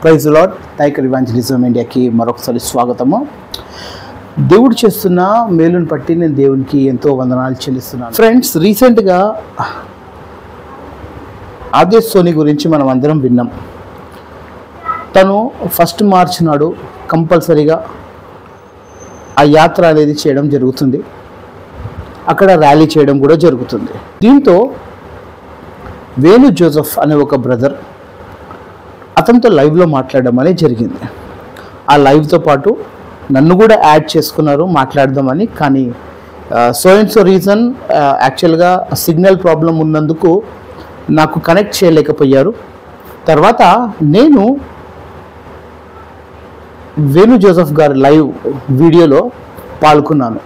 Praise lord. Tiger evangelism ఇండియాకి మరొకసారి స్వాగతము. దేవుడు చేస్తున్న మేలును బట్టి నేను దేవునికి ఎంతో వందనాలు చెల్లిస్తున్నాను. ఫ్రెండ్స్, రీసెంట్గా ఆదేశ్ సోని గురించి మనం అందరం విన్నాం. తను 1 మార్చ్ నాడు కంపల్సరీగా ఆ యాత్ర అనేది చేయడం జరుగుతుంది. అక్కడ ర్యాలీ చేయడం కూడా జరుగుతుంది. దీంతో వేణు జోసెఫ్ అనే ఒక బ్రదర్ అతనితో లైవ్లో మాట్లాడడం అనేది జరిగింది. ఆ లైవ్తో పాటు నన్ను కూడా యాడ్ చేసుకున్నారు మాట్లాడదామని. కానీ సో అండ్ సో రీజన్, యాక్చువల్గా సిగ్నల్ ప్రాబ్లం ఉన్నందుకు నాకు కనెక్ట్ చేయలేకపోయారు. తర్వాత నేను వేణు జోసెఫ్ గారి లైవ్ వీడియోలో పాల్గొన్నాను.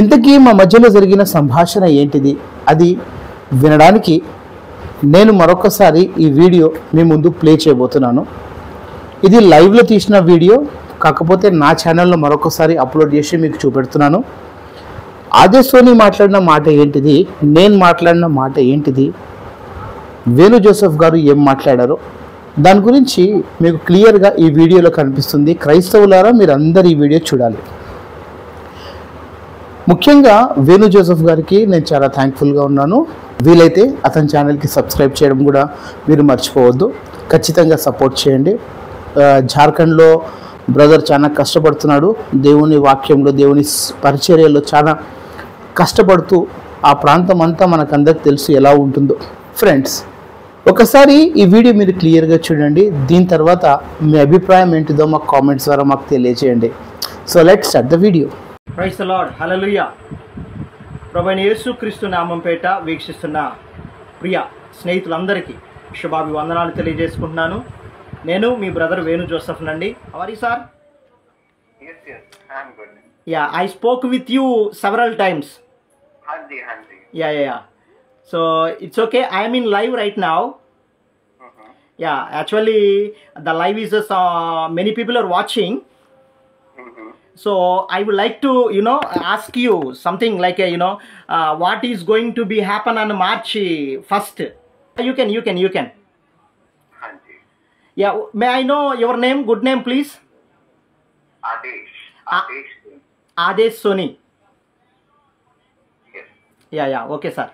ఇంతకీ మా మధ్యలో జరిగిన సంభాషణ ఏంటిది అది వినడానికి నేను మరొకసారి ఈ వీడియో మీ ముందు ప్లే చేయబోతున్నాను. ఇది లైవ్లో తీసిన వీడియో, కాకపోతే నా ఛానల్లో మరొకసారి అప్లోడ్ చేసి మీకు చూపెడుతున్నాను. ఆదేశ్ సోని మాట్లాడిన మాట ఏంటిది, నేను మాట్లాడిన మాట ఏంటిది, వేణు జోసెఫ్ గారు ఏం మాట్లాడారో దాని గురించి మీకు క్లియర్గా ఈ వీడియోలో కనిపిస్తుంది. క్రైస్తవులారా, మీరు అందరు ఈ వీడియో చూడాలి. ముఖ్యంగా వేణు జోసెఫ్ గారికి నేను చాలా థ్యాంక్ఫుల్గా ఉన్నాను. వీలైతే అతని ఛానల్కి సబ్స్క్రైబ్ చేయడం కూడా మీరు మర్చిపోవద్దు. ఖచ్చితంగా సపోర్ట్ చేయండి. జార్ఖండ్లో బ్రదర్ చాలా కష్టపడుతున్నాడు. దేవుని వాక్యంలో, దేవుని పరిచర్యలో చాలా కష్టపడుతూ ఆ ప్రాంతం అంతా మనకందరికి తెలుసు ఎలా ఉంటుందో. ఫ్రెండ్స్, ఒకసారి ఈ వీడియో మీరు క్లియర్గా చూడండి. దీని తర్వాత మీ అభిప్రాయం ఏంటిదో మాకు కామెంట్స్ ద్వారా మాకు తెలియజేయండి. So let's start the video. Praise the Lord. Hallelujah. ప్రభువైన యేసుక్రీస్తు నామం పేట వీక్షిస్తున్న ప్రియ స్నేహితులందరికీ శుభాభివందనాలు తెలియజేసుకుంటున్నాను. నేను మీ బ్రదర్ వేణు జోసెఫ్ నండి. How are you sir? Yes, I am good. Yeah, I spoke with you several times. Hanji. Yeah. So it's okay. I am in live right now. Yeah, actually the live is many people are watching. So I would like to, ask you something like, what is going to be happen on March 1st? You can. Hanji. Yeah, may I know your name, good name please? Adesh. Adesh Soni. Yes. Yeah, okay sir.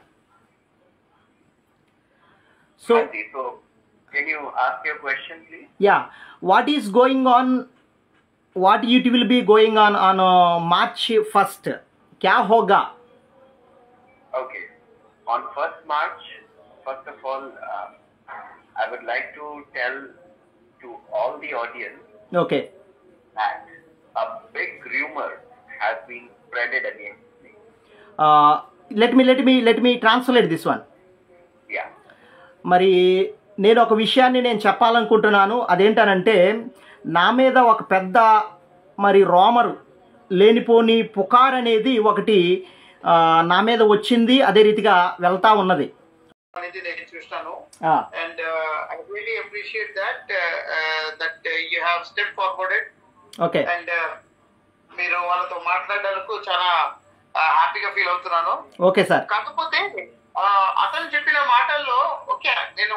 So, Hanji, so can you ask your question, please? yeah, what is going on, what it will be going on March 1st? Kya hoga? Okay. On 1st March, first of all, I would like to tell to all the audience Okay. that a big rumor has been spreaded against me. Let me translate this one. Yeah. మరి నేను ఒక విషయాన్ని నేను చెప్పాలనుకుంటున్నాను. అదేంటనంటే, నా మీద ఒక పెద్ద రోమరు లేనిపోని పుకార్ అనేది ఒకటి నా మీద వచ్చింది, అదే రీతిగా వెళ్తా ఉన్నది. నేను చూస్తాను. And I really appreciate that you have stepped forwarded. Okay. And మీరు వాళ్ళతో మాట్లాడడానికి చాలా హ్యాపీగా ఫీల్ అవుతున్నాను. Okay sir. కాకపోతే అతను చెప్పిన మాటల్లో ఓకే నేను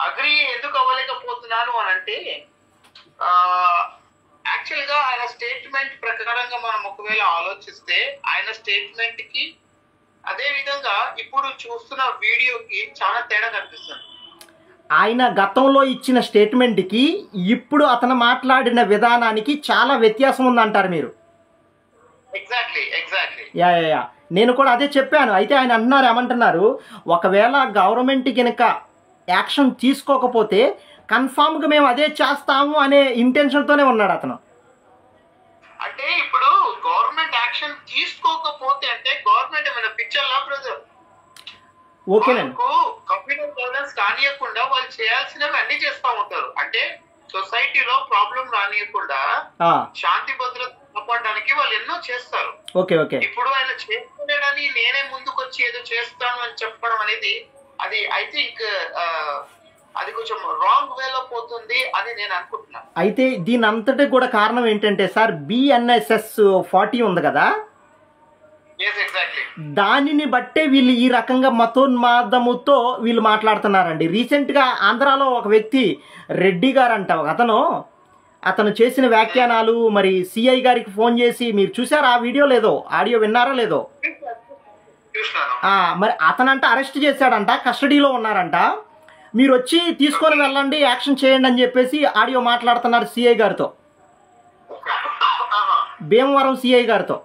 అగ్రి ఎందుకు అవ్వలేకపోతున్నాను అని అంటే, యాక్చువల్ గా ఆయన స్టేట్మెంట్ ప్రకారంగా మనం ఒకవేళ ఆలోచిస్తే ఆయన స్టేట్మెంట్ కి అదే విధంగా ఇప్పుడు చూస్తున్న వీడియోకి చాలా తేడా కనిపిస్తుంది. ఆయన గతంలో ఇచ్చిన స్టేట్మెంట్కి ఇప్పుడు అతను మాట్లాడిన విధానానికి చాలా వ్యత్యాసం ఉందంటారు మీరు? ఎగ్జాక్ట్లీ. యా నేను కూడా అదే చెప్పాను. అయితే ఆయన అంటున్నారు, ఏమంటున్నారు, ఒకవేళ గవర్నమెంట్ కనుక యాక్షన్ తీసుకోకపోతే కన్ఫామ్గా మేము అదే చేస్తాము అనే ఇంటెన్షన్తోనే ఉన్నాడు అతను. అంటే ఇప్పుడు గవర్నమెంట్ యాక్షన్ తీసుకోకపోతే అంటే గవర్నమెంట్ ఏమైనా పిక్చర్ లా బ్రదర్? ఓకేనండి. కంప్యూటర్ గవర్నెన్స్ రానియకుండా వాళ్ళు చేయాల్సినవి అన్ని చేస్తూ ఉంటారు. అంటే సొసైటీలో ప్రాబ్లం రానియకుండా శాంతి భద్రత కాపాడడానికి వాళ్ళు ఎన్నో చేస్తారు. ఓకే. ఇప్పుడు ఆయన చేస్తున్నాడని నేనే ముందుకు వచ్చి ఏదో చేస్తాను అని చెప్పడం అనేది అది ఐ థింక్ అది కొంచెం రాంగ్ వేలో పోతుంది అని నేను అనుకుంటున్నాను. అయితే దీని అంతటి కూడా కారణం ఏంటంటే సార్, BNSS 40 ఉంది కదా, దానిని బట్టే వీళ్ళు ఈ రకంగా మతోన్మాదముతో వీళ్ళు మాట్లాడుతున్నారండి. రీసెంట్గా ఆంధ్రాలో ఒక వ్యక్తి రెడ్డి గారు అంట, అతను చేసిన వ్యాఖ్యానాలు మరి సిఐ గారికి ఫోన్ చేసి, మీరు చూసారా ఆ వీడియో లేదో, ఆడియో విన్నారా లేదో, మరి అతనంట అరెస్ట్ చేశాడంట, కస్టడీలో ఉన్నారంట, మీరు వచ్చి తీసుకొని వెళ్ళండి, యాక్షన్ చేయండి అని చెప్పేసి ఆడియో మాట్లాడుతున్నారు సిఐ గారితో, భీమవరం సిఐ గారితో.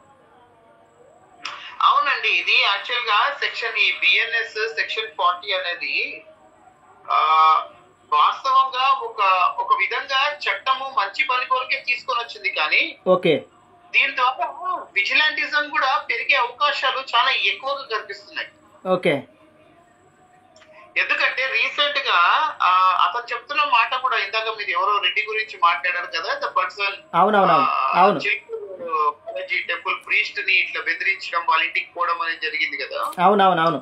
అవునండి, ఇది యాక్చువల్ గా సెక్షన్ ఈ బిఎన్ఎస్ సెక్షన్ 40 అనేది వాస్తవంగా ఒక విధంగా చట్టము మంచి పని కొరకే తీసుకొని వచ్చింది, కానీ ఓకే దీని ద్వారా విజిలాంటిజం కూడా పెరిగే అవకాశాలు చాలా ఎక్కువగా కనిపిస్తున్నాయి. ఓకే, ఎందుకంటే రీసెంట్ గా అతను చెప్తున్న మాట కూడా, ఇందాక మీరు ఎవరో రెడ్డి గురించి మాట్లాడారు కదా, ద పర్సన్ టెంపుల్ ప్రీస్ట్ ని ఇట్లా బెదిరించడం, వాళ్ళ ఇంటికి పోవడం అనేది జరిగింది కదా. అవునవునవును.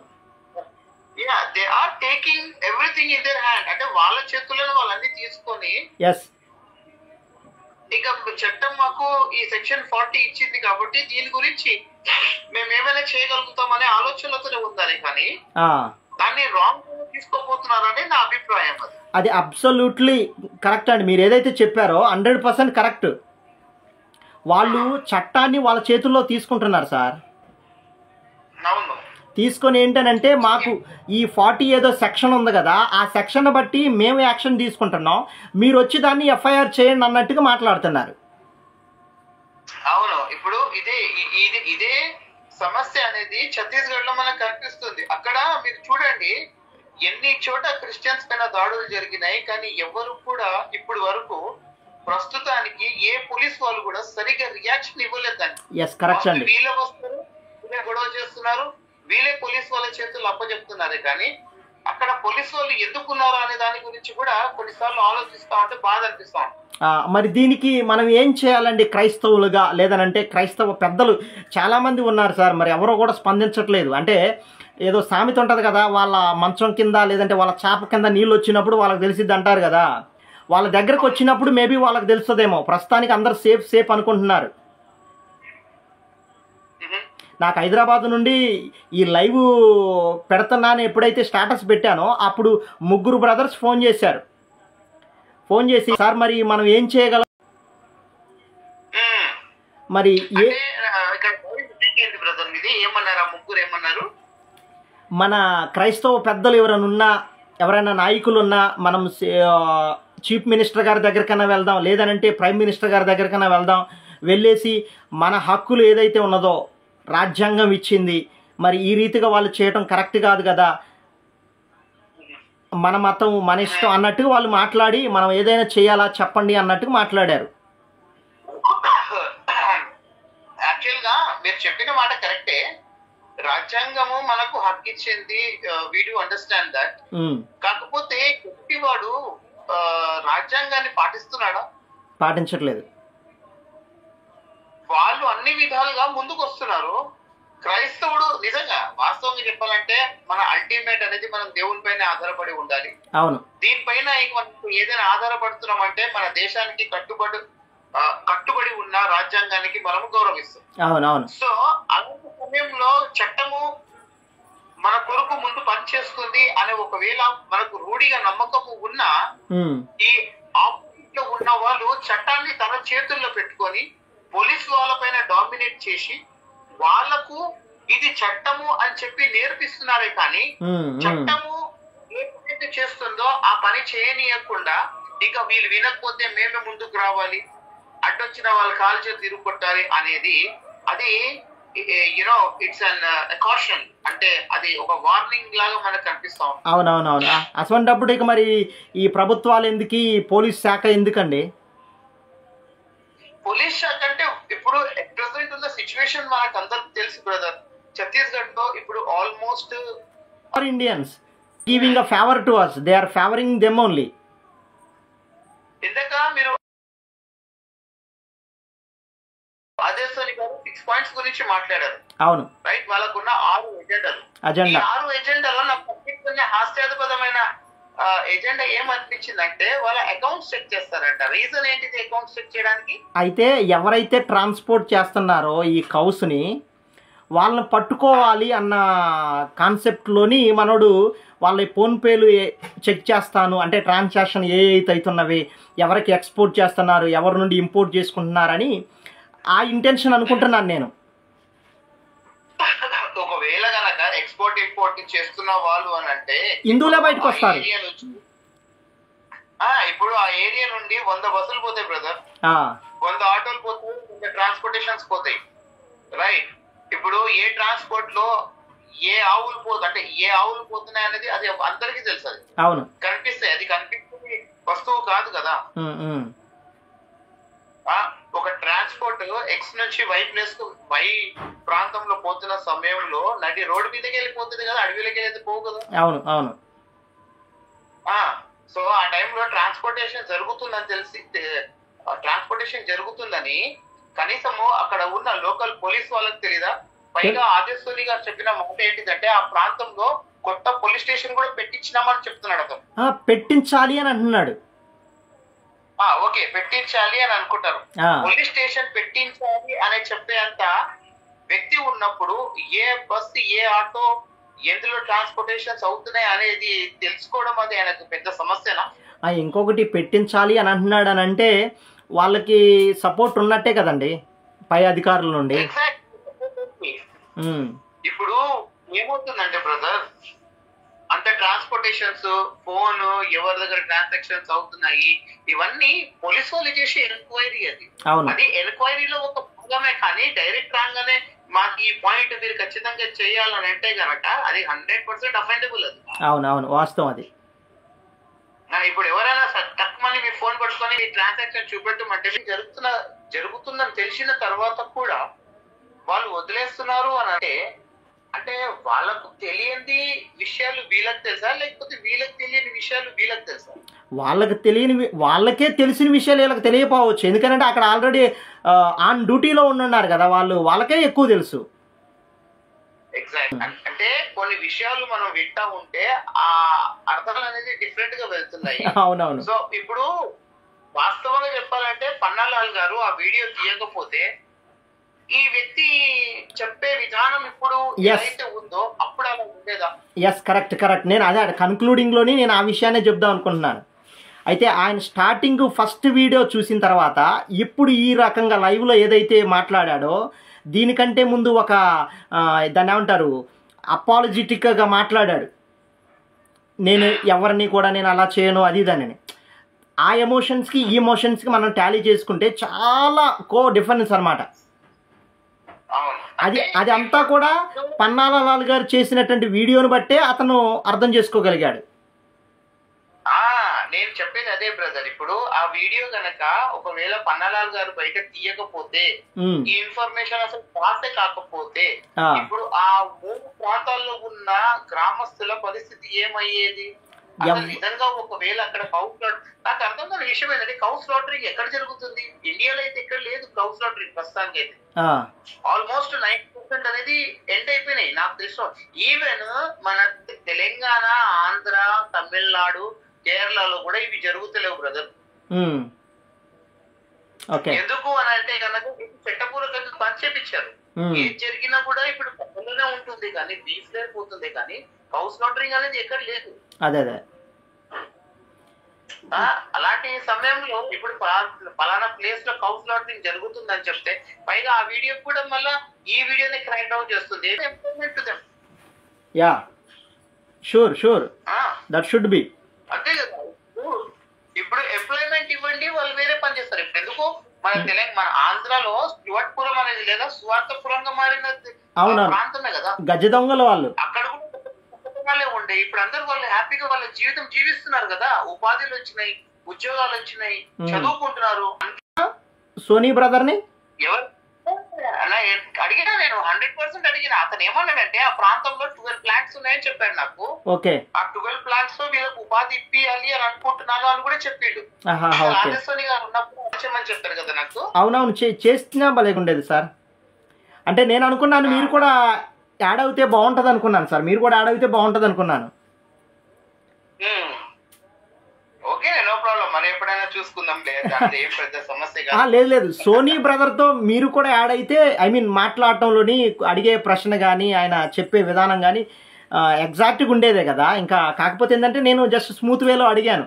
They are taking everything in their hand, అంటే వాళ్ళ చేతులను వాళ్ళన్ని తీసుకొని ఇక చట్టం మాకు ఈ సెక్షన్ 40 ఇచ్చింది కాబట్టి దీని గురించి మేము ఏమైనా చేయగలుగుతామనే ఆలోచనలతోనే ఉందని, కానీ దాన్ని రాంగ్ తీసుకోబోతున్నారని నా అభిప్రాయం. అది అబ్సల్యూట్లీ కరెక్ట్ అండి, మీరు ఏదైతే చెప్పారో 100% కరెక్ట్. వాళ్ళు చట్టాన్ని వాళ్ళ చేతుల్లో తీసుకుంటున్నారు సార్. తీసుకొని ఏంటనంటే, మాకు ఈ 40 ఏదో సెక్షన్ ఉంది కదా, ఆ సెక్షన్ బట్టి మేము యాక్షన్ తీసుకుంటున్నాం, మీరు వచ్చి దాన్ని ఎఫ్ఐఆర్ చేయండి అన్నట్టుగా మాట్లాడుతున్నారు. అవును, ఇప్పుడు ఇదే సమస్య అనేది ఛత్తీస్గఢ్ లో మనకు కనిపిస్తుంది. అక్కడ మీరు చూడండి, ఎన్ని చోట క్రిస్టియన్స్ పైన దాడులు జరిగినాయి, కానీ ఎవరు కూడా ఇప్పుడు వరకు ప్రస్తుతానికి ఏ పోలీస్ వాళ్ళు కూడా సరిగా రియాక్షన్ ఇవ్వలేదండి. వీళ్ళే వస్తారు, వీళ్ళే గొడవ చేస్తున్నారు, వీళ్ళే పోలీస్ వాళ్ళ చేతులు అప్పచెప్తున్నారు, కానీ అక్కడ పోలీస్ వాళ్ళు ఎందుకున్నారు అనే దాని గురించి కూడా కొన్నిసార్లు ఆలోచిస్తా ఉంటే బాధ అనిపిస్తా ఉంటుంది. మరి దీనికి మనం ఏం చేయాలండి క్రైస్తవులుగా, లేదనంటే క్రైస్తవ పెద్దలు చాలామంది ఉన్నారు సార్, మరి ఎవరో కూడా స్పందించట్లేదు. అంటే ఏదో సామెత ఉంటుంది కదా, వాళ్ళ మంచం కింద లేదంటే వాళ్ళ చాప కింద నీళ్ళు వచ్చినప్పుడు వాళ్ళకి తెలిసిద్ది అంటారు కదా, వాళ్ళ దగ్గరకు వచ్చినప్పుడు మేబీ వాళ్ళకి తెలుస్తుందేమో. ప్రస్తుతానికి అందరు సేఫ్ అనుకుంటున్నారు. నాకు హైదరాబాద్ నుండి ఈ లైవ్ పెడుతున్నాను ఎప్పుడైతే స్టేటస్ పెట్టానో అప్పుడు 3 బ్రదర్స్ ఫోన్ చేశారు. ఫోన్ చేసి, సార్ మరి మనం ఏం చేయగలం, మరి మన క్రైస్తవ పెద్దలు ఎవరైనా నాయకులు ఉన్నా, మనం చీఫ్ మినిస్టర్ గారి దగ్గరికైనా వెళ్దాం, లేదనంటే ప్రైమ్ మినిస్టర్ గారి దగ్గరికైనా వెళ్దాం, వెళ్ళేసి మన హక్కులు ఏదైతే ఉన్నదో రాజ్యాంగం ఇచ్చింది, మరి ఈ రీతిగా వాళ్ళు చేయటం కరెక్ట్ కాదు కదా, మన మతం మన ఇష్టం అన్నట్టుగా వాళ్ళు మాట్లాడి, మనం ఏదైనా చేయాలా చెప్పండి అన్నట్టుగా మాట్లాడారు. యాక్చువల్ గా మీరు చెప్పిన మాట కరెక్టే, రాజ్యాంగము మనకు హక్కు ఇచ్చింది, వి డు అండర్స్టాండ్ దట్. కాకపోతే వాడు రాజ్యాంగాన్ని పాటిస్తున్నాడా? పాటించట్లేదు. వాళ్ళు అన్ని విధాలుగా ముందుకు వస్తున్నారు. క్రైస్తవుడు నిజంగా వాస్తవంగా చెప్పాలంటే మన అల్టిమేట్ అనేది మనం దేవుని పైన ఆధారపడి ఉండాలి. అవును, దీనిపైన మనం ఏదైనా ఆధారపడుతున్నాం అంటే మన దేశానికి కట్టుబడి ఉన్న రాజ్యాంగానికి మనము గౌరవిస్తాం. అవునవును. సో అలాంటి సమయంలో చట్టము మన కొరకు ముందు పనిచేస్తుంది అనే ఒకవేళ మనకు రూఢిగా నమ్మకము ఉన్నా, ఈ ఆపోజిట్ లో ఉన్న వాళ్ళు చట్టాన్ని తన చేతుల్లో పెట్టుకొని పోలీసు వాళ్ళపైన డామినేట్ చేసి వాళ్లకు ఇది చట్టము అని చెప్పి నేర్పిస్తున్నారే, కానీ చట్టము ఏదైతే చేస్తుందో ఆ పని చేయనీయకుండా ఇక వీళ్ళు వినకపోతే మేమే ముందుకు రావాలి, అడ్డొచ్చిన వాళ్ళ కాలు చేతి తిరుగుకొట్టాలి అనేది, అది యునో ఇట్స్ అన్ కాషన్, అంటే అది ఒక వార్నింగ్ లాగా మనకు కనిపిస్తాం. అవునవునవును. అటువంటిప్పుడు ఇక మరి ఈ ప్రభుత్వాలు ఎందుకు, పోలీస్ శాఖ ఎందుకండి? పోలీస్ శాఖ అంటే ఇప్పుడు ప్రెసెంట్ ఉన్న సిచ్యువేషన్ మనకు అందరికి తెలుసు బ్రదర్. ఛత్తీస్గఢ్ లో ఇప్పుడు almost Indians giving a favour to us, they are favoring them only. ఇందాక మీరు ఆదేశోని గారు 6 పాయింట్స్ గురించి మాట్లాడారు. అవును, రైట్. వాళ్ళకున్న 6 ఎజెండాలు. ఈ 6 ఎజెండాలో నాకు పర్టికులర్గా హాస్యాస్పదమైన ఎజెండా ఏమనిపించిందంటే వాళ్ళ అకౌంట్స్ చెక్ చేస్తారంట. రీజన్ ఏంటిది అకౌంట్స్ చెక్ చేయడానికి? అయితే ఎవరైతే ట్రాన్స్పోర్ట్ చేస్తున్నారో ఈ కౌస్ని, వాళ్ళని పట్టుకోవాలి అన్న కాన్సెప్ట్లోని మనోడు వాళ్ళ ఫోన్పేలు చెక్ చేస్తాను అంటే ట్రాన్సాక్షన్ ఏ అయితే అవుతున్నవి, ఎవరికి ఎక్స్పోర్ట్ చేస్తున్నారు, ఎవరి నుండి ఇంపోర్ట్ చేసుకుంటున్నారని ఆ ఇంటెన్షన్ అనుకుంటున్నాను నేను. ఒకవేళ కనుక ఎక్స్పోర్ట్ ఇంపోర్ట్ చేస్తున్న వాళ్ళు అని అంటే హిందువులే బయటకు వస్తారు. ఇప్పుడు ఆ ఏరియా నుండి 100 బస్సులు పోతాయి బ్రదర్, 100 ఆటోలు పోతాయి, 100 ట్రాన్స్పోర్టేషన్స్ పోతాయి, రైట్? ఇప్పుడు ఏ ట్రాన్స్పోర్ట్ లో ఏ ఆవులు అంటే ఏ ఆవులు పోతున్నాయి అనేది అది అందరికీ తెలుసు. అది అవును, కనిపిస్తాయి. అది కనిపించే వస్తువు కాదు కదా. ఒక ట్రాన్స్పోర్ట్ ఎక్స్ నుంచి వై ప్లేస్ కు వై ప్రాంతంలో పోతున్న సమయంలో నడి రోడ్డు మీదకి వెళ్ళిపోతుంది కదా, అడవిలోకి వెళ్ళి పోవు కదా. అవును అవును. సో ఆ టైంలో ట్రాన్స్పోర్టేషన్ జరుగుతుందని తెలిసి ట్రాన్స్పోర్టేషన్ జరుగుతుందని కనీసము అక్కడ ఉన్న లోకల్ పోలీస్ వాళ్ళకి తెలీదా? పైగా ఆదేశ్వరి గారు చెప్పిన మాట ఏంటిదంటే ఆ ప్రాంతంలో కొత్త పోలీస్ స్టేషన్ కూడా పెట్టించినామని చెప్తున్నాడు అతను. పెట్టించాలి అని అంటున్నాడు. ఓకే, పెట్టించాలి అని అనుకుంటారు. పోలీస్ స్టేషన్ పెట్టించాలి అనే చెప్పేంత వ్యక్తి ఉన్నప్పుడు ఏ బస్సు ఏ ఆటో ఎందులో ట్రాన్స్పోర్టేషన్స్ అవుతున్నాయి అనేది తెలుసుకోవడం అది ఆయనకు పెద్ద సమస్యనా? ఇంకొకటి పెట్టించాలి అని అంటున్నాడు అని అంటే వాళ్ళకి సపోర్ట్ ఉన్నట్టే కదండి పై అధికారుల నుండి. ఇప్పుడు ఏమవుతుందంటే బ్రదర్, అంత ట్రాన్స్పోర్టేషన్స్, ఫోన్, ఎవరి దగ్గర ట్రాన్సాక్షన్స్ అవుతున్నాయి, ఇవన్నీ పోలీసు వాళ్ళు చేసే ఎంక్వైరీ. అది ఎంక్వైరీలో ఒక భాగమే, కానీ డైరెక్ట్ రాగానే మాకు ఈ పాయింట్ మీరు ఖచ్చితంగా చేయాలని అంటే కనుక అది 100% అఫెండబుల్. అది అవునవును, వాస్తవం. అది ఇప్పుడు ఎవరైనా తక్కువని మీ ఫోన్ పట్టుకొని మీ ట్రాన్సాక్షన్ చూపెట్టమంటే జరుగుతుందని తెలిసిన తర్వాత కూడా వాళ్ళు వదిలేస్తున్నారు అని అంటే వాళ్ళకు తెలియని విషయాలు వీళ్ళకి తెలుసా, లేకపోతే వీళ్ళకి తెలియని విషయాలు వీళ్ళకి తెలుసా? వాళ్ళకే తెలిసిన విషయాలు వీళ్ళకి తెలియకపోవచ్చు. ఎందుకంటే అక్కడ ఆల్రెడీ ఆన్ డ్యూటీలో ఉన్నారు కదా, వాళ్ళకే ఎక్కువ తెలుసు. ఎగ్జాక్ట్. అంటే కొన్ని విషయాలు మనం వింటా ఉంటే ఆ అర్థాలు అనేది డిఫరెంట్ గా వెళ్తున్నాయి. అవునవును. సో ఇప్పుడు వాస్తవంగా చెప్పాలంటే పన్నాలాల్ గారు ఆ వీడియో తీయకపోతే ఈ వ్యక్తి చెప్పే విధానం ఇప్పుడు ఏదైతే ఉందో అప్పుడు అలా ఉండేదా? Yes, correct. నేను అదే కన్క్లూడింగ్ లోని నేను ఆ విషయాన్ని చెప్దాం అనుకుంటున్నాను. అయితే ఆయన స్టార్టింగ్ ఫస్ట్ వీడియో చూసిన తర్వాత ఇప్పుడు ఈ రకంగా లైవ్ లో ఏదైతే మాట్లాడాడో దీనికంటే ముందు ఒక దాన్ని ఏమంటారు అపాలజిటిక్గా మాట్లాడాడు. నేను ఎవరిని కూడా నేను అలా చేయను అది ఇదని. ఆ ఎమోషన్స్కి ఈ ఎమోషన్స్కి మనం టాలీ చేసుకుంటే చాలా డిఫరెన్స్ అనమాట. అది అంతా కూడా పన్నాలాల్ గారు చేసినటువంటి వీడియోని బట్టే అతను అర్థం చేసుకోగలిగాడు. నేను చెప్పేది అదే బ్రదర్. ఇప్పుడు ఆ వీడియో గనక ఒకవేళ పన్నాలాల్ గారు బయట తీయకపోతే ఈ ఇన్ఫర్మేషన్ అసలు పాసే కాకపోతే ఇప్పుడు ఆ 3 ప్రాంతాల్లో ఉన్న గ్రామస్తుల పరిస్థితి ఏమయ్యేది? నిజంగా ఒకవేళ అక్కడ కౌస్ లాటరీ, నాకు అర్థం కాని విషయం ఏంటంటే కౌస్ లాటరీ ఎక్కడ జరుగుతుంది? ఇండియాలో అయితే ఎక్కడ లేదు కౌస్ లాటరీ ప్రస్తుతానికి అయితే. ఆల్మోస్ట్ 90% అనేది ఎండ్ అయిపోయినాయి నాకు తెలుసు. ఈవెన్ మన తెలంగాణ, ఆంధ్ర, తమిళనాడు, కేరళలో కూడా ఇవి జరుగుతలేవు బ్రదర్. ఎందుకు అని అంటే కనుక చట్టపూర్వకంగా బంద్ చేపించారు. ఏం జరిగినా కూడా ఇప్పుడు పక్కలోనే ఉంటుంది కానీ బీఫ్ లేకపోతుంది, కానీ హౌస్ లాటరింగ్ అనేది ఎక్కడ లేదు. అదే అలాంటి సమయంలో ఇప్పుడు పలానా ప్లేస్ లో హౌస్ లాటరింగ్ జరుగుతుందని చెప్తే పైగా ఆ వీడియో కూడా మళ్ళా ఈ వీడియోని క్రైమ్ డౌన్ చేస్తుంది. Yeah, sure that should be. అంతే కదా. ఇప్పుడు ఎంప్లాయ్మెంట్ ఇవ్వండి, వాళ్ళు వేరే పని చేస్తారు. ఇప్పుడు ఎందుకు మన ఆంధ్రాలో స్టువర్ట్పురం అనేది లేదా సువార్తపురంగా మారిన ప్రాంతమే కదా గజ దొంగల వాళ్ళు. అక్కడ కూడా ఉండే ఇప్పుడు అందరూ వాళ్ళు హ్యాపీగా వాళ్ళ జీవితం జీవిస్తున్నారు కదా. ఉపాధులు వచ్చినాయి, ఉద్యోగాలు వచ్చినాయి, చదువుకుంటున్నారు. సోనీ బ్రదర్ ని ఎవరు అడిగినా నేను 100% అడిగినా. అతను ఏమన్నాడంటే ఆ ప్రాంతంలో 12 ప్లాంట్స్ ఉన్నాయని చెప్పాడు నాకు. ఓకే, ఆ 12 ప్లాంట్స్ లో వీళ్ళకి ఉపాధి ఇప్పియాలి అని అనుకుంటున్నాను అని కూడా చెప్పాడు. రాజస్థాని గారు ఉన్నప్పుడు వచ్చామని చెప్పారు కదా నాకు. అవునవును, చేస్తున్నా భలేకుండేది సార్. అంటే నేను అనుకున్నాను మీరు కూడా యాడ్ అవుతే బాగుంటది అనుకున్నాను సార్. మీరు కూడా యాడ్ అయితే బాగుంటది అనుకున్నాను. Okay, no problem. మరి ఎప్పుడైనా చూసుకుందాం లేదు ఏం పెద్ద సమస్య కాదు. లేదు లేదు, సోనీ బ్రదర్తో మీరు కూడా యాడ్ అయితే ఐ మీన్ మాట్లాడటంలోని అడిగే ప్రశ్న కానీ ఆయన చెప్పే విధానం కానీ ఎగ్జాక్ట్గా ఉండేదే కదా. ఇంకా కాకపోతే ఏంటంటే నేను జస్ట్ స్మూత్ వేలో అడిగాను.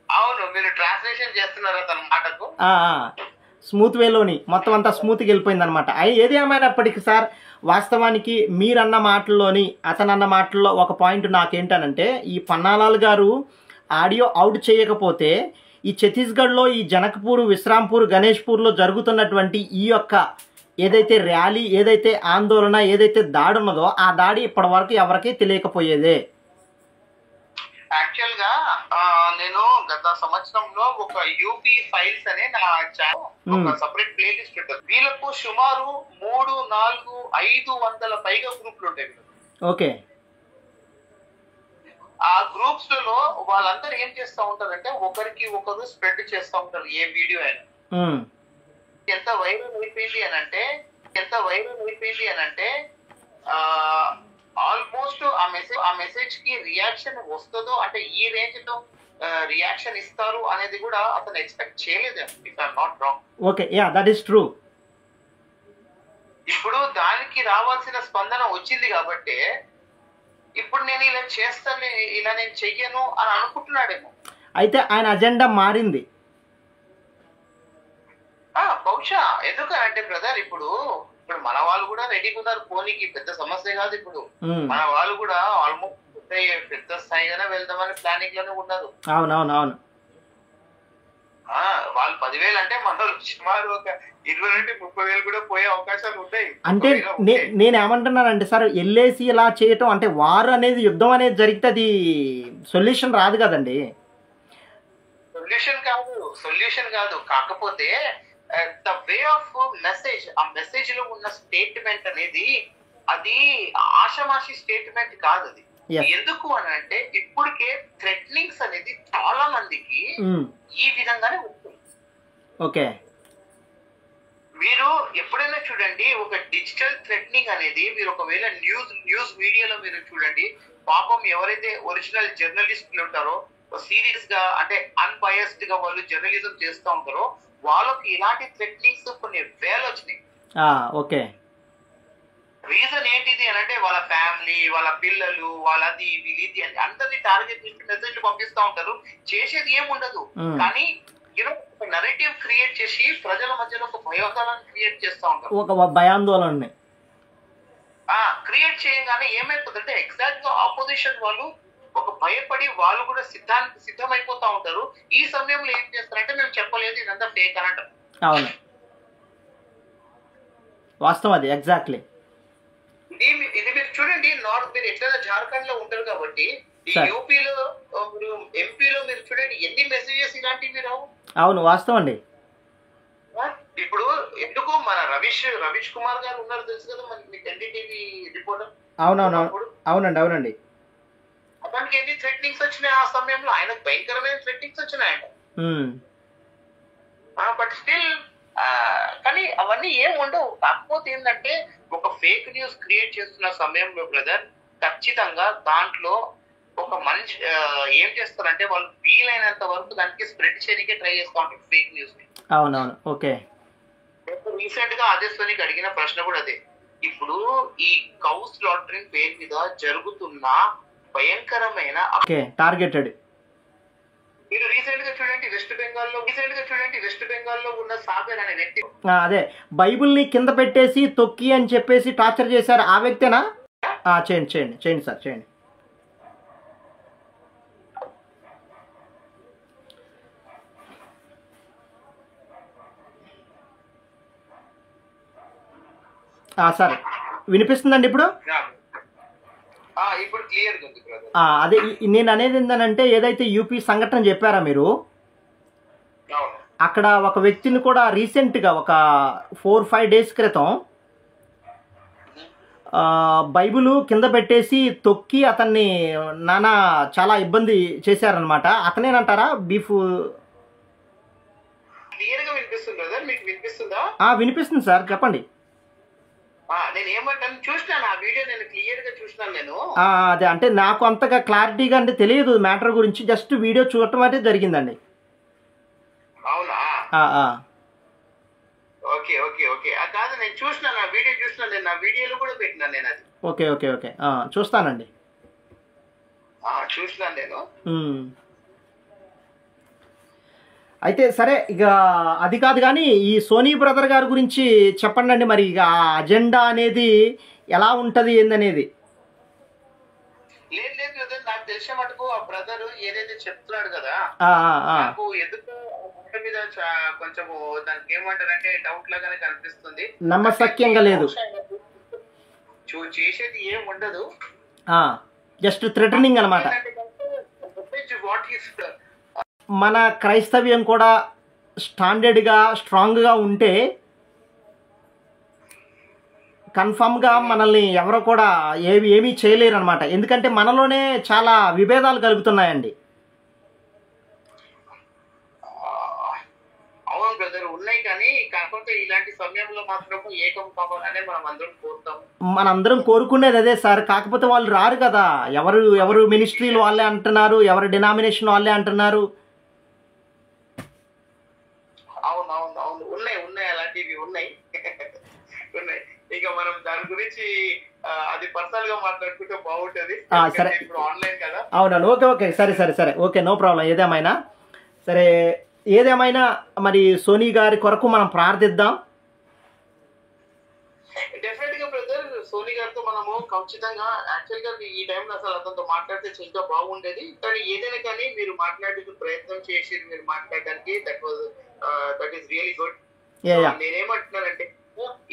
అవును, మీరు ట్రాన్స్లేషన్ చేస్తున్నారా తన మాటకు? స్మూత్ వేలోని మొత్తం అంతా స్మూత్గా వెళ్ళిపోయింది అనమాట. ఏది ఏమైనప్పటికీ సార్, వాస్తవానికి మీరన్న మాటల్లోని అతనన్న మాటల్లో ఒక పాయింట్ నాకేంటనంటే, ఈ పన్నాలాల్ గారు ఆడియో అవుట్ చేయకపోతే ఈ ఛత్తీస్గఢ్లో ఈ జనక్పూర్, విశ్రాంపూర్, గణేష్పూర్లో జరుగుతున్నటువంటి ఈ యొక్క ఏదైతే ర్యాలీ, ఏదైతే ఆందోళన, ఏదైతే దాడి ఉన్నదో ఆ దాడి ఇప్పటి వరకు ఎవరికీ తెలియకపోయేదే. యాక్చువల్ గా నేను గత సంవత్సరంలో ఒక యూపీ ఫైల్స్ అనే నా ఛానల్ ఒక సపరేట్ ప్లే లిస్ట్ ఉంటుంది. వీళ్ళకు సుమారు 3, 4, 500 పైగా గ్రూపులు ఉంటాయి. ఓకే. ఆ గ్రూప్స్ లో వాళ్ళందరూ ఏం చేస్తా ఉంటారంటే ఒకరికి ఒకరు స్ప్రెడ్ చేస్తా ఉంటారు ఏ వీడియో అయినా. ఎంత వైరల్ అయిపోయింది అని అంటే ఆల్మోస్ట్ ఆ మెసేజ్ కి రియాక్షన్ వస్తుందో అంటే ఈ రేంజ్ లో రియాక్షన్ ఇస్తారు అనేది కూడా అతను ఎక్స్పెక్ట్ చేయలేదు, if I'm not wrong. Okay, yeah, that is true. ఇప్పుడు దానికి రావాల్సిన స్పందన వచ్చింది కాబట్టి ఇప్పుడు నేను ఇలా చేస్తాను, ఇలా నేను చెయ్యను అని అనుకుంటున్నాడేమో. అయితే ఆయన అజెండా మారింది బహుశా. ఎందుకంటే బ్రదర్ ఇప్పుడు మన వాళ్ళు కూడా రెడీగా ఉన్నారు, పోనీకి పెద్ద సమస్య కాదు. ఇప్పుడు మన వాళ్ళు కూడా ఆల్మోస్ట్ పెద్ద స్థాయిగానే వెళ్దామని ప్లానింగ్ లోనే ఉన్నారు. అవునవునవును. వాళ్ళు 10,000 అంటే మన సుమారు ఒక 20 నుండి 30,000 కూడా పోయే అవకాశాలు ఉంటాయి. అంటే నేను ఏమంటున్నానంటే సార్, ఎల్ఏసి ఇలా చేయటం అంటే వారు అనేది, యుద్ధం అనేది జరిగితే అది సొల్యూషన్ రాదు కదండి. సొల్యూషన్ కాదు. కాకపోతే ద వే ఆఫ్ మెసేజ్, ఆ మెసేజ్ లో ఉన్న స్టేట్మెంట్ అనేది అది ఆషామాషి స్టేట్మెంట్ కాదు. అది ఎందుకు అని అంటే ఇప్పటికే థ్రెటనింగ్స్ అనేది చాలా మందికి ఈ విధంగానే ఉంటుంది. ఓకే. మీరు ఎప్పుడైనా చూడండి, ఒక డిజిటల్ థ్రెటనింగ్ అనేది మీరు ఒకవేళ న్యూస్ మీడియాలో మీరు చూడండి, పాపం ఎవరైతే ఒరిజినల్ జర్నలిస్టులు ఉంటారో, సీరియస్ గా అంటే అన్బయస్డ్ గా వాళ్ళు జర్నలిజం చేస్తూ ఉంటారో, వాళ్ళకి ఇలాంటి థ్రెటనింగ్స్ కొన్ని వేలు వచ్చినాయి. ఓకే. రీజన్ ఏంటిది అని అంటే వాళ్ళ ఫ్యామిలీ, వాళ్ళ పిల్లలు, వాళ్ళది వీళ్ళది అని అందరినీ టార్గెట్ చేసి మెసేజ్లు పంపిస్తూ ఉంటారు. చేసేది ఏముండదు, కానీ ఒక నరేటివ్ క్రియేట్ చేసి ప్రజల మధ్యలో ఒక భయోదాలను క్రియేట్ చేస్తూ ఉంటారు. ఒక భయాందోళన క్రియేట్ చేయగానే ఏమైపోతుందంటే ఎగ్జాక్ట్ గా ఆపోజిషన్ వాళ్ళు ఒక భయపడి వాళ్ళు కూడా సిద్ధమైపోతా ఉంటారు. ఈ సమయంలో ఏం చేస్తారంటే మేము చెప్పలేదు, ఇదంతా ఫేక్ అని అంటారు. అవును, వాస్తవం అది. ఎగ్జాక్ట్లీ. ఇది మీరు చూడండి, మీరు ఎట్లా జార్ఖండ్ లో ఉంటారు కాబట్టి ఈ యూపీలో మీరు ఎంపీలో మీరు చూడండి ఎన్ని మెసేజెస్ ఇలాంటివి రావు. అవును, వాస్తవం అండి. ఇప్పుడు ఎందుకు మన రవీష్ కుమార్ గారు ఉన్నారు తెలుసు కదా, మనకి ఎన్డీటీవీ రిపోర్టర్. అవునండి. అతనికి ఎన్ని థ్రెటనింగ్స్ వచ్చినాయి ఆ సమయంలో, ఆయనకు భయంకరమైన థ్రెటనింగ్స్ వచ్చినాయంట. బట్ స్టిల్ కానీ అవన్నీ ఏం ఉండవు. కాకపోతే ఏంటంటే ఒక ఫేక్ న్యూస్ క్రియేట్ చేస్తున్న సమయంలో బ్రదర్ ఖచ్చితంగా దాంట్లో ఒక మనిషి ఏం చేస్తారంటే వాళ్ళు వీలైనంత వరకు దానికి స్ప్రెడ్ చేయడానికి ట్రై చేస్తూ ఉంటారు ఫేక్ న్యూస్ ని. అవునవును. ఓకే. రీసెంట్ గా ఆదేశ్వరికి అడిగిన ప్రశ్న కూడా అదే. ఇప్పుడు ఈ కౌ స్లాటరింగ్ పేరు మీద జరుగుతున్న భయంకరమైన టార్గెటెడ్, మీరు రీసెంట్ గా చూడండి వెస్ట్ బెంగాల్ లో ఉన్న సాగర్ అనే వ్యక్తి, అదే బైబుల్ ని కింద పెట్టేసి తొక్కి అని చెప్పేసి టార్చర్ చేశారు, ఆ వ్యక్తేనా? చేయండి సార్, చేయండి. సార్ వినిపిస్తుందండి ఇప్పుడు? ఇప్పుడు క్లియర్ ఉంది. అదే నేను అనేది ఏంటంటే, ఏదైతే యూపీ సంఘటన చెప్పారా మీరు, అక్కడ ఒక వ్యక్తిని కూడా రీసెంట్గా ఒక 4-5 days క్రితం బైబుల్ కింద పెట్టేసి తొక్కి అతన్ని నానా చాలా ఇబ్బంది చేశారనమాట. అతనేనంటారా బీఫ్? వినిపిస్తుంది సార్, చెప్పండి. నేను ఏమంటాను చూసినాను ఆ వీడియో, నేను క్లియర్ గా చూసినాను నేను. అదే అంటే నాకు అంతగా క్లారిటీగా అంటే తెలియదు మ్యాటర్ గురించి, జస్ట్ వీడియో చూడటం అయితే జరిగిందండి. అవునా? Okay okay okay. కాదు నేను చూసినాను ఆ వీడియో, చూసినాను నేను, ఆ వీడియోలో కూడా పెట్టినాను నేను అది. ఓకే ఓకే ఓకే చూస్తానండి. చూసినాను నేను. అయితే సరే, ఇక అది కాదు కానీ ఈ సోనీ బ్రదర్ గారి గురించి చెప్పండి అండి. మరి ఇక ఆ అజెండా అనేది ఎలా ఉంటది ఏందనేది. లేదు లేదు బ్రదర్, నాకు తెలిసే మటుకు ఆ బ్రదర్ ఏదైతే చెప్తున్నాడు కదా, నాకు ఎందుకు మీద కొంచెం దానికి ఏమంటారంటే డౌట్ లాగానే కనిపిస్తుంది, నమ్మశక్యంగా లేదు. చేసేది ఏం ఉండదు, జస్ట్ థ్రెటనింగ్ అనమాట. మన క్రైస్తవ్యం కూడా స్టాండర్డ్గా స్ట్రాంగ్గా ఉంటే కన్ఫామ్గా మనల్ని ఎవరో కూడా ఏమీ చేయలేరు అనమాట. ఎందుకంటే మనలోనే చాలా విభేదాలు కలుగుతున్నాయండి. అవును బ్రదర్, ఉన్నాయి కానీ కాకపోతే ఇలాంటి సమయంలో మాత్రం ఏకం కావాలనే మనందరం కోరుకునేది అదే సార్. కాకపోతే వాళ్ళు రారు కదా, ఎవరు మినిస్ట్రీలు వాళ్ళే అంటున్నారు, ఎవరు డినామినేషన్ వాళ్ళే అంటున్నారు. అవునవును అవును, ఉన్నాయి ఉన్నాయి, అలాంటివి ఉన్నాయి ఉన్నాయి. ఇక మనం దాని గురించి అది పర్సనల్ గా మాట్లాడుకుంటే బాగుంటది. సరే, ఇప్పుడు ఆన్లైన్ కదా. అవునండి, ఓకే ఓకే, సరే సరే సరే, ఓకే, నో ప్రాబ్లం. ఏదేమైనా సరే, ఏదేమైనా మరి సోనీ గారి కొరకు మనం ప్రార్థిద్దాం. డెఫినెట్ గా బ్రదర్, సోనీ గారితో మనము ఖచ్చితంగా, యాక్చువల్ గా ఈ టైంలో అసలు అతనితో మాట్లాడితే ఇంకా బాగుండేది. కానీ ఏదైనా కానీ మీరు మాట్లాడే ప్రయత్నం చేసి మీరు మాట్లాడడానికి దట్ ఈస్ రియలీ గుడ్. నేనేమంటున్నానంటే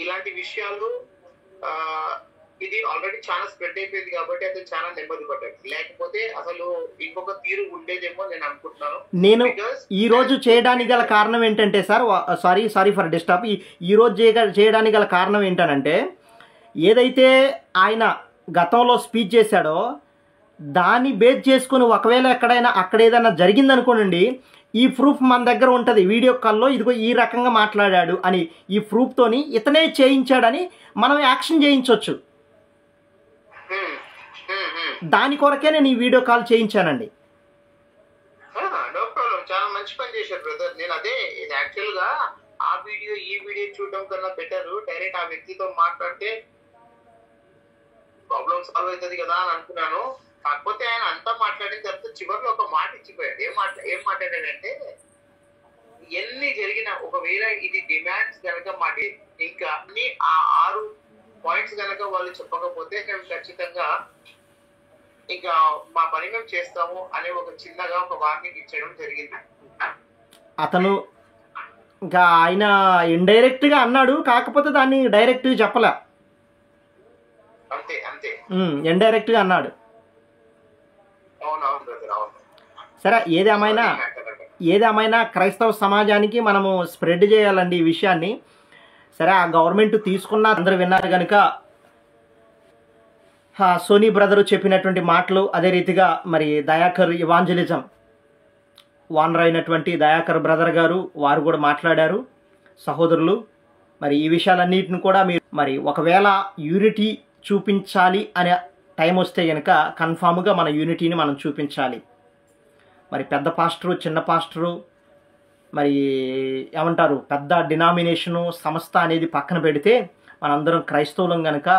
ఇలాంటి విషయాలు ఇది ఆల్రెడీ చాలా స్ప్రెడ్ అయిపోయింది కాబట్టి అతను చాలా నెమ్మది పడ్డాడు. లేకపోతే అసలు ఇంకొక తీరు ఉండేదేమో నేను అనుకుంటున్నాను. నేను ఈ రోజు చేయడానికి గల కారణం ఏంటంటే సార్, సారీ ఫర్ డిస్టర్బ్, ఈ రోజు చేయడానికి గల కారణం ఏంటనంటే, ఏదైతే ఆయన గతంలో స్పీచ్ చేశాడో దాన్ని బేస్ చేసుకుని ఒకవేళ అక్కడ ఏదైనా జరిగిందనుకోనండి, ఈ ప్రూఫ్ మన దగ్గర ఉంటుంది వీడియో కాల్లో, ఇదిగో ఈ రకంగా మాట్లాడాడు అని ఈ ప్రూఫ్తోని ఇతనే చేయించాడని మనం యాక్షన్ చేయించవచ్చు. దాని కొరకే నేను ఈ వీడియో కాల్ చేయించానండి. నో ప్రాబ్లం, చాలా మంచి పని చేశారు బ్రదర్. నేను అదే యాక్చువల్ గా ఈ వీడియో చూడడం కన్నా బెటర్ డైరెక్ట్ ఆ వ్యక్తితో మాట్లాడితే ప్రాబ్లం సాల్వ్ అవుతుంది కదా అని అనుకున్నాను. కాకపోతే ఆయన అంతా మాట్లాడిన తర్వాత చివరిలో ఒక మాట ఇచ్చిపోయాడు. ఏం మాట్లాడాడంటే, ఎన్ని జరిగినా ఒకవేళ ఇది డిమాండ్స్ కనుక మాటి ఇంకా అన్ని ఆ 6 పాయింట్స్ కనుక వాళ్ళు చెప్పకపోతే మేము ఖచ్చితంగా ఇంకా మా పని మేము చేస్తాము అనే ఒక చిన్నగా ఒక వార్నింగ్ ఇచ్చడం జరిగింది. అతను ఇంకా ఆయన ఇండైరెక్ట్ గా అన్నాడు, కాకపోతే దాన్ని డైరెక్ట్ చెప్పలే, అంతే అంతే, ఇండైరెక్ట్ గా అన్నాడు. సరే, ఏదేమైనా క్రైస్తవ సమాజానికి మనము స్ప్రెడ్ చేయాలండి ఈ విషయాన్ని. సరే, ఆ గవర్నమెంట్ తీసుకున్న అందరూ విన్నారు కనుక సోనీ బ్రదర్ చెప్పినటువంటి మాటలు, అదే రీతిగా మరి దయాకర్ ఇవాంజలిజం వానర్ అయినటువంటి దయాకర్ బ్రదర్ గారు వారు కూడా మాట్లాడారు. సహోదరులు, మరి ఈ విషయాలన్నిటిని కూడా మీరు మరి ఒకవేళ యూనిటీ చూపించాలి అనే టైం వస్తే కనుక కన్ఫామ్గా మన యూనిటీని మనం చూపించాలి. మరి పెద్ద పాస్టరు, చిన్న పాస్టరు, మరి ఏమంటారు, పెద్ద డినామినేషను సంస్థ అనేది పక్కన పెడితే మనందరం క్రైస్తవులం కనుక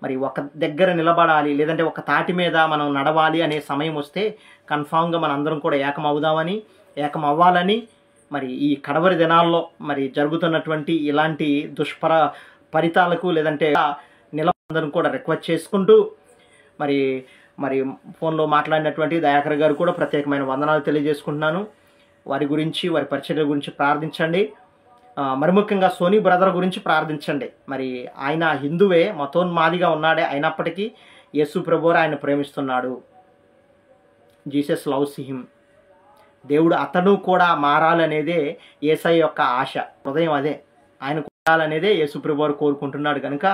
మరి ఒక దగ్గర నిలబడాలి, లేదంటే ఒక తాటి మీద మనం నడవాలి అనే సమయం వస్తే కన్ఫామ్గా మనందరం కూడా ఏకం అవ్వాలని మరి ఈ కడవరి దినాల్లో మరి జరుగుతున్నటువంటి ఇలాంటి ఫలితాలకు లేదంటే నిలబడందరం కూడా రిక్వెస్ట్ చేసుకుంటూ మరి ఫోన్లో మాట్లాడినటువంటి దయాకర్ గారు కూడా ప్రత్యేకమైన వందనాలు తెలియజేసుకుంటున్నాను. వారి గురించి, వారి పరిచర్య గురించి ప్రార్థించండి. మరి ముఖ్యంగా సోనీ బ్రదర్ గురించి ప్రార్థించండి. మరి ఆయన హిందువే, మతోన్మాదిగా ఉన్నాడే, అయినప్పటికీ యేసు ప్రభువారు ఆయన ప్రేమిస్తున్నాడు. Jesus loves him. దేవుడు అతను కూడా మారాలనేదే యేసయ్య యొక్క ఆశ, హృదయం అదే. ఆయన మారాలనేదే యేసు ప్రభువారు కోరుకుంటున్నాడు కనుక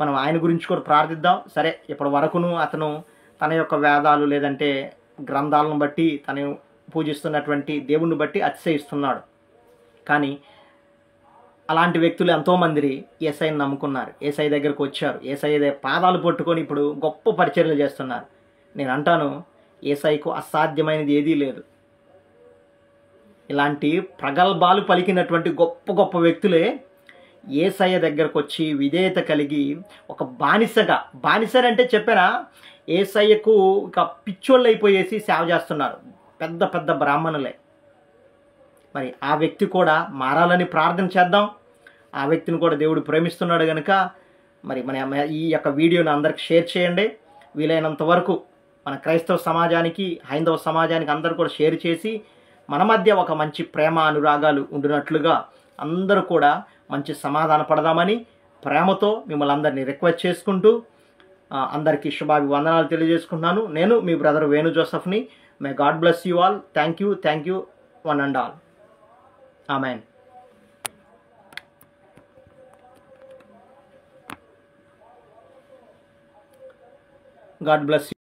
మనం ఆయన గురించి కూడా ప్రార్థిద్దాం. సరే, ఇప్పటి వరకును అతను తన యొక్క వేదాలు లేదంటే గ్రంథాలను బట్టి తను పూజిస్తున్నటువంటి దేవుణ్ణి బట్టి అతిశయిస్తున్నాడు. కానీ అలాంటి వ్యక్తులు ఎంతోమంది యేసయ్యని నమ్ముకున్నారు, యేసయ్య దగ్గరకు వచ్చారు, యేసయ్య పాదాలు పట్టుకొని ఇప్పుడు గొప్ప పరిచర్యలు చేస్తున్నారు. నేను అంటాను, యేసయ్యకు అసాధ్యమైనది ఏదీ లేదు. ఇలాంటి ప్రగల్భాలు పలికినటువంటి గొప్ప గొప్ప వ్యక్తులే యేసయ్య దగ్గరకు వచ్చి విధేయత కలిగి ఒక బానిసరంటే చెప్పానా, యేసయ్యకు ఇక పిచ్చోళ్ళు అయిపోయేసి సేవ చేస్తున్నారు, పెద్ద పెద్ద బ్రాహ్మణులే. మరి ఆ వ్యక్తి కూడా మారాలని ప్రార్థన చేద్దాం. ఆ వ్యక్తిని కూడా దేవుడు ప్రేమిస్తున్నాడు కనుక మరి మన ఈ యొక్క వీడియోని అందరికి షేర్ చేయండి. వీలైనంత వరకు మన క్రైస్తవ సమాజానికి, హైందవ సమాజానికి అందరూ కూడా షేర్ చేసి మన మధ్య ఒక మంచి ప్రేమ అనురాగాలు ఉండినట్లుగా అందరూ కూడా మంచి సమాధాన పడదామని ప్రేమతో మిమ్మల్ని అందరినీ రిక్వెస్ట్ చేసుకుంటూ అందరికీ శుభాభివందనాలు తెలియజేసుకుంటున్నాను. నేను మీ బ్రదర్ వేణు జోసెఫ్ని. May God bless you all. Thank you one and all. Amen. God bless you.